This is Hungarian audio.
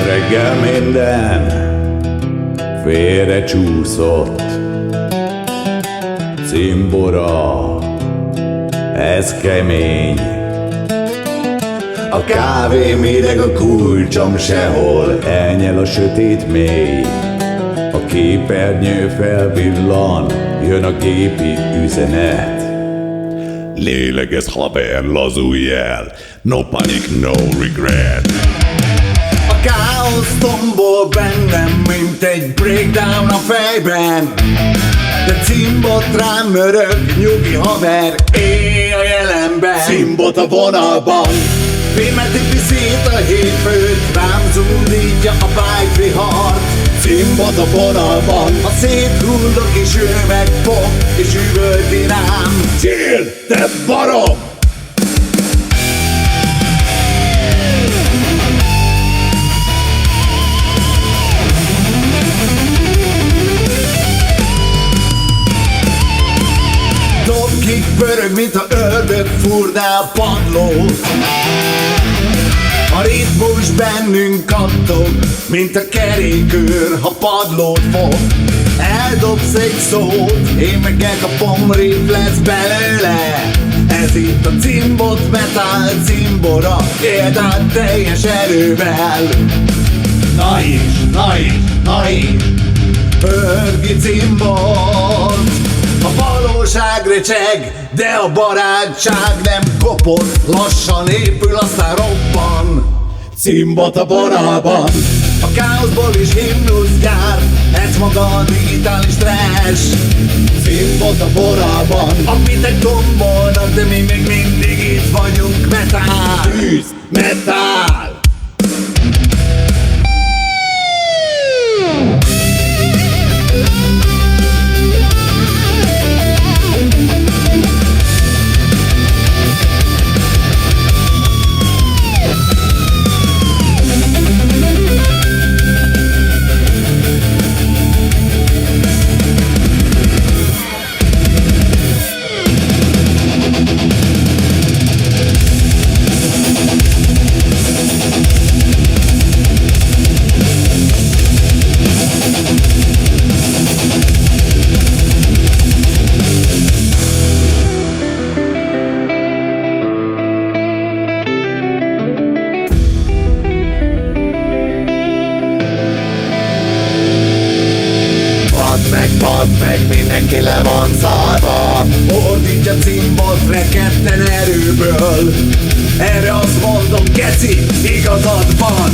Reggel minden félre csúszott. Cimbora, ez kemény. A kávé méreg, a kulcsom sehol, elnyel a sötét mély. A képernyő felvillan, jön a gépi üzenet. Lélegez haver, lazulj el, no panic, no regret. A káosz tombol bennem, mint egy breakdown a fejben. De cimbot rám örök, nyugi haver, élj a jelenben. Cimbot a vonalban, filmet viszít a hétfőt, rám zúdítja a bájtvihar. Cimbot a vonalban, a széthullok és ő meg pop, és üvölti rám. Chill, te barom! Dobkik pörög, mint a ördög furná a padlót. A ritmus bennünk kattog, mint a kerékőr, ha padlót fog. Eldobsz egy szót, én meg elkapom, riff lesz belőle. Ez itt a cimbot metal cimbora, éld át teljes erővel. Na is, na is, na is, pörgi cimbot. A valóság recseg, de a barátság nem kopott. Lassan épül, aztán robban. Cimbot a vonalban, a káoszból is himnusz gyár. Ez maga a digitális trash. Cimbot a vonalban, amit egy gombolnak, de mi még mindig itt vagyunk. Metal, tűz, metal. Badd meg, mindenki le van szarva. Ordítja cimbot rekedten erőből. Erre azt mondom, geci, igazad van.